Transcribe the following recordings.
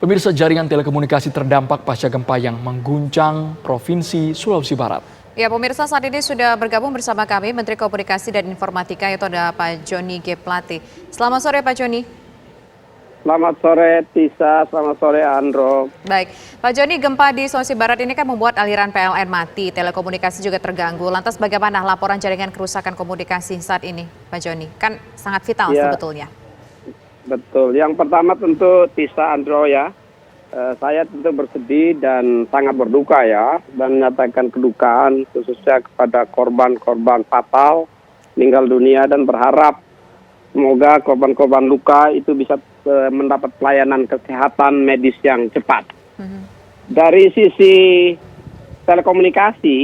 Pemirsa, jaringan telekomunikasi terdampak pasca gempa yang mengguncang Provinsi Sulawesi Barat. Ya, pemirsa, saat ini sudah bergabung bersama kami Menteri Komunikasi dan Informatika, yaitu ada Pak Joni G. Plate. Selamat sore, Pak Joni. Selamat sore Tisa, selamat sore Andro. Baik, Pak Joni, gempa di Sulawesi Barat ini kan membuat aliran PLN mati, telekomunikasi juga terganggu. Lantas bagaimana laporan jaringan kerusakan komunikasi saat ini, Pak Joni? Kan sangat vital sebetulnya. Betul, yang pertama tentu Tisa, Andro ya. Saya tentu bersedih dan sangat berduka ya, dan menyatakan kedukaan khususnya kepada korban-korban fatal meninggal dunia, dan berharap semoga korban-korban luka itu bisa mendapat pelayanan kesehatan medis yang cepat. Dari sisi telekomunikasi,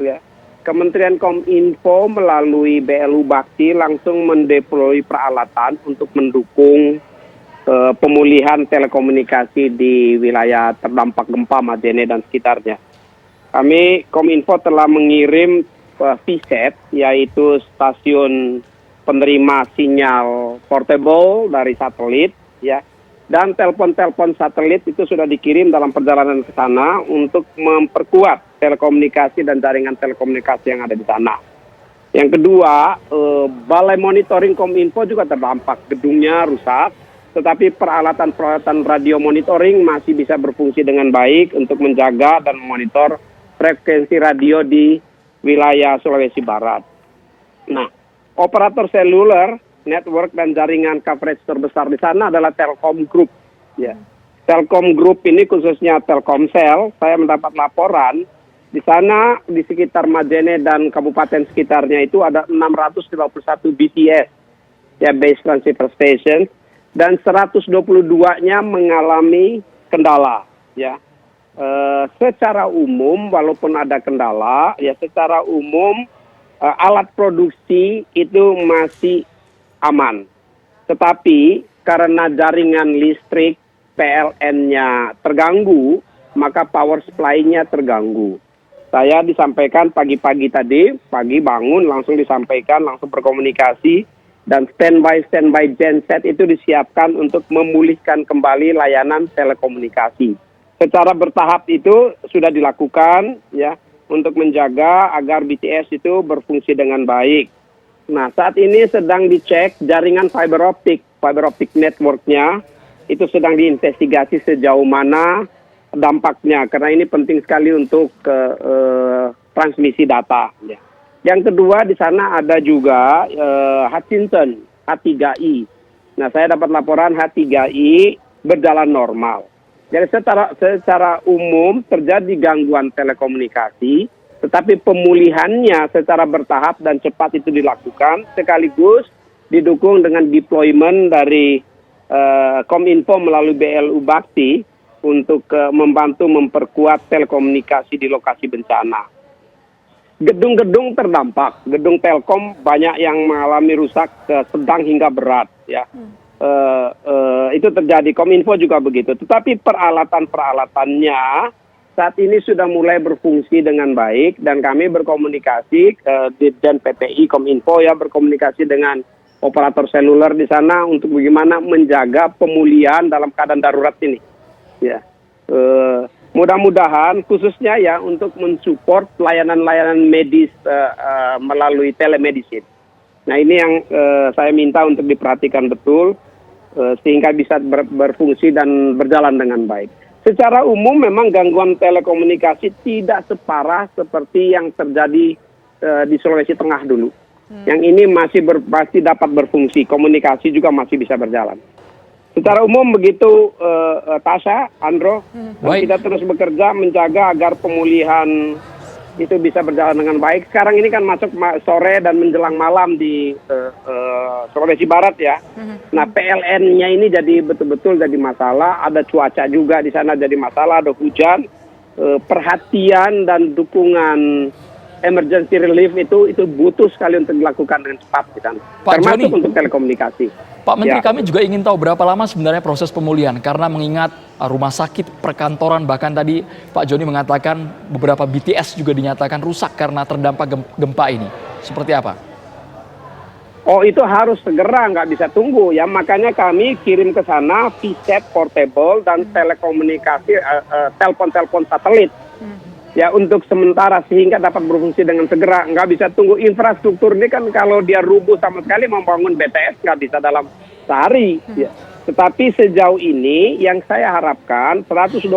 ya, Kementerian Kominfo melalui BLU Bakti langsung mendeploy peralatan untuk mendukung pemulihan telekomunikasi di wilayah terdampak gempa Majene dan sekitarnya. Kami Kominfo telah mengirim VSAT, yaitu stasiun penerima sinyal portable dari satelit, ya, dan telepon-telepon satelit itu sudah dikirim dalam perjalanan ke sana untuk memperkuat telekomunikasi dan jaringan telekomunikasi yang ada di sana. Yang kedua, Balai Monitoring Kominfo juga terdampak, gedungnya rusak, tetapi peralatan-peralatan radio monitoring masih bisa berfungsi dengan baik untuk menjaga dan memonitor frekuensi radio di wilayah Sulawesi Barat. Nah, operator seluler, network dan jaringan coverage terbesar di sana adalah Telkom Group. Ya. Telkom Group ini khususnya Telkomsel, saya mendapat laporan di sana di sekitar Majene dan kabupaten sekitarnya itu ada 651 BTS, ya, base transceiver station, dan 122-nya mengalami kendala. Ya. Secara umum, walaupun ada kendala, ya secara umum alat produksi itu masih aman. Tetapi karena jaringan listrik PLN-nya terganggu, maka power supply-nya terganggu. Saya disampaikan pagi-pagi tadi, pagi bangun langsung disampaikan, langsung berkomunikasi, dan standby genset itu disiapkan untuk memulihkan kembali layanan telekomunikasi. Secara bertahap itu sudah dilakukan, ya, untuk menjaga agar BTS itu berfungsi dengan baik. Nah, saat ini sedang dicek jaringan fiber optik networknya, itu sedang diinvestigasi sejauh mana dampaknya, karena ini penting sekali untuk transmisi data. Ya. Yang kedua, di sana ada juga Hutchinson, H3i. Nah, saya dapat laporan H3i berjalan normal. Jadi secara umum terjadi gangguan telekomunikasi, tetapi pemulihannya secara bertahap dan cepat itu dilakukan, sekaligus didukung dengan deployment dari Kominfo melalui BLU Bakti untuk membantu memperkuat telekomunikasi di lokasi bencana. Gedung-gedung terdampak, gedung Telkom banyak yang mengalami rusak sedang hingga berat, ya. Itu terjadi, Kominfo juga begitu. Tetapi peralatan-peralatannya saat ini sudah mulai berfungsi dengan baik, dan kami berkomunikasi Dirjen PTI Kominfo, ya, berkomunikasi dengan operator seluler di sana untuk bagaimana menjaga pemulihan dalam keadaan darurat ini. Ya, mudah-mudahan khususnya ya untuk mensupport layanan-layanan medis melalui telemedicine. Nah, ini yang saya minta untuk diperhatikan betul sehingga bisa berfungsi dan berjalan dengan baik. Secara umum memang gangguan telekomunikasi tidak separah seperti yang terjadi di Sulawesi Tengah dulu. Yang ini masih dapat berfungsi, komunikasi juga masih bisa berjalan. Secara umum begitu, Tasha, Andro, kita terus bekerja menjaga agar pemulihan itu bisa berjalan dengan baik. Sekarang ini kan masuk sore dan menjelang malam di Sulawesi Barat, ya. Nah, PLN-nya ini jadi betul-betul jadi masalah. Ada cuaca juga di sana jadi masalah, ada hujan. Perhatian dan dukungan emergency relief itu butuh sekali untuk dilakukan dengan cepat di sana. Termasuk Joni, untuk telekomunikasi. Pak Menteri, kami juga ingin tahu berapa lama sebenarnya proses pemulihan, karena mengingat rumah sakit, perkantoran, bahkan tadi Pak Joni mengatakan beberapa BTS juga dinyatakan rusak karena terdampak gempa ini. Seperti apa? Oh, itu harus segera, nggak bisa tunggu ya. Makanya kami kirim ke sana VSAT portable dan telekomunikasi, telepon-telepon satelit. Ya, untuk sementara sehingga dapat berfungsi dengan segera. Nggak bisa tunggu. Infrastruktur ini kan kalau dia rubuh sama sekali membangun BTS nggak bisa dalam sehari. Ya. Tetapi sejauh ini yang saya harapkan 122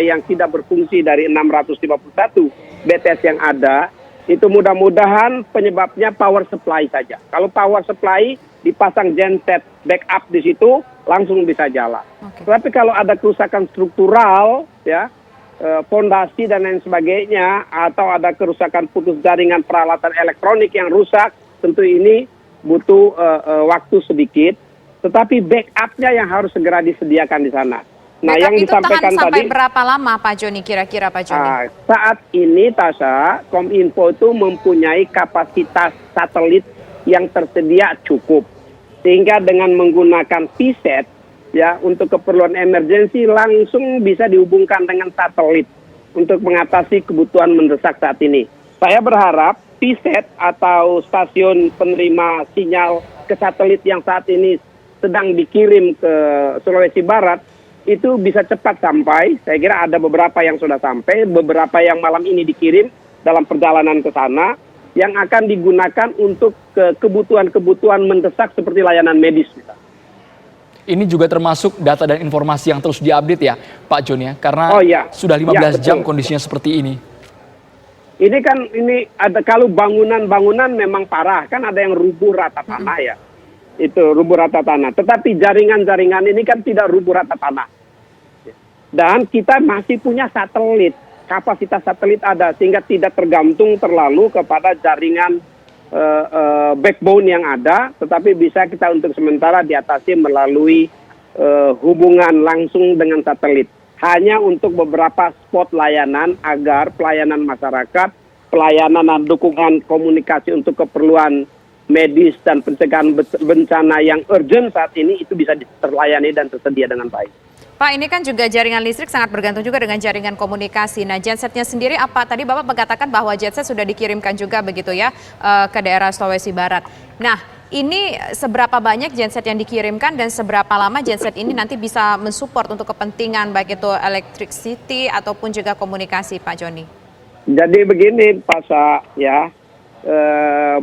yang tidak berfungsi dari 651 BTS yang ada, itu mudah-mudahan penyebabnya power supply saja. Kalau power supply dipasang genset backup di situ, langsung bisa jalan. Tapi kalau ada kerusakan struktural, ya, fondasi dan lain sebagainya, atau ada kerusakan putus jaringan peralatan elektronik yang rusak, tentu ini butuh waktu sedikit. Tetapi backupnya yang harus segera disediakan di sana. Nah, yang itu disampaikan tahan sampai tadi, berapa lama Pak Joni kira-kira Pak Joni? saat ini Tasha, Kominfo itu mempunyai kapasitas satelit yang tersedia cukup. Sehingga dengan menggunakan VSAT, ya, untuk keperluan emergensi langsung bisa dihubungkan dengan satelit untuk mengatasi kebutuhan mendesak saat ini. Saya berharap VSAT atau stasiun penerima sinyal ke satelit yang saat ini sedang dikirim ke Sulawesi Barat, itu bisa cepat sampai. Saya kira ada beberapa yang sudah sampai, beberapa yang malam ini dikirim dalam perjalanan ke sana, yang akan digunakan untuk kebutuhan-kebutuhan mendesak seperti layanan medis. Ini juga termasuk data dan informasi yang terus diupdate ya Pak Joni ya, karena sudah 15 jam kondisinya seperti ini. Ini kan ada, kalau bangunan-bangunan memang parah, kan ada yang rubuh rata tanah ya. Itu rubuh rata tanah. Tetapi jaringan-jaringan ini kan tidak rubuh rata tanah. Dan kita masih punya satelit. Kapasitas satelit ada sehingga tidak tergantung terlalu kepada jaringan backbone yang ada. Tetapi bisa kita untuk sementara diatasi melalui hubungan langsung dengan satelit. Hanya untuk beberapa spot layanan agar pelayanan masyarakat, pelayanan dan dukungan komunikasi untuk keperluan medis dan pencegahan bencana yang urgent saat ini itu bisa terlayani dan tersedia dengan baik. Pak, ini kan juga jaringan listrik sangat bergantung juga dengan jaringan komunikasi. Nah, gensetnya sendiri apa? Tadi Bapak mengatakan bahwa genset sudah dikirimkan juga begitu ya ke daerah Sulawesi Barat. Nah, ini seberapa banyak genset yang dikirimkan dan seberapa lama genset ini nanti bisa mensupport untuk kepentingan baik itu electricity ataupun juga komunikasi, Pak Joni? Jadi begini, Pak Sa, ya.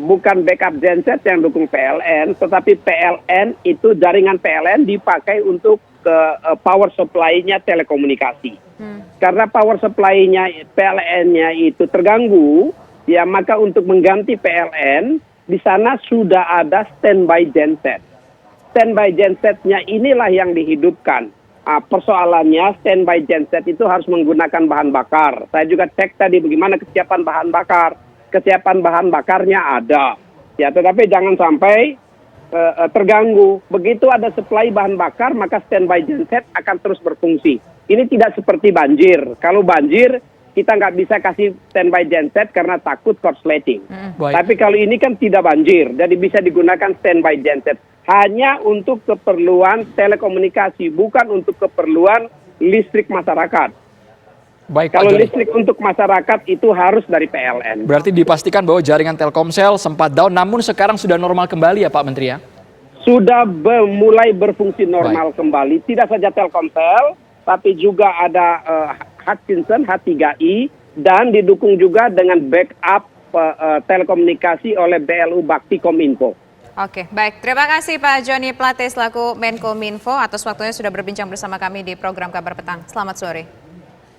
Bukan backup genset yang dukung PLN, tetapi PLN itu jaringan PLN dipakai untuk power supply-nya telekomunikasi. Karena power supply-nya PLN-nya itu terganggu, ya maka untuk mengganti PLN di sana sudah ada standby genset. Standby gensetnya inilah yang dihidupkan. Persoalannya standby genset itu harus menggunakan bahan bakar. Saya juga cek tadi bagaimana kesiapan bahan bakar. Kesiapan bahan bakarnya ada, ya, tetapi jangan sampai terganggu. Begitu ada supply bahan bakar, maka standby genset akan terus berfungsi. Ini tidak seperti banjir. Kalau banjir, kita nggak bisa kasih standby genset karena takut korsleting. Tapi kalau ini kan tidak banjir, jadi bisa digunakan standby genset. Hanya untuk keperluan telekomunikasi, bukan untuk keperluan listrik masyarakat. Baik, kalau listrik untuk masyarakat itu harus dari PLN. Berarti dipastikan bahwa jaringan Telkomsel sempat down, namun sekarang sudah normal kembali ya Pak Menteri ya? Sudah mulai berfungsi normal kembali. Tidak saja Telkomsel, tapi juga ada Hutchinson, H3i, dan didukung juga dengan backup telekomunikasi oleh BLU Bakti Kominfo. Oke, baik. Terima kasih Pak Joni Plate selaku Menkominfo atas waktunya sudah berbincang bersama kami di program Kabar Petang. Selamat sore.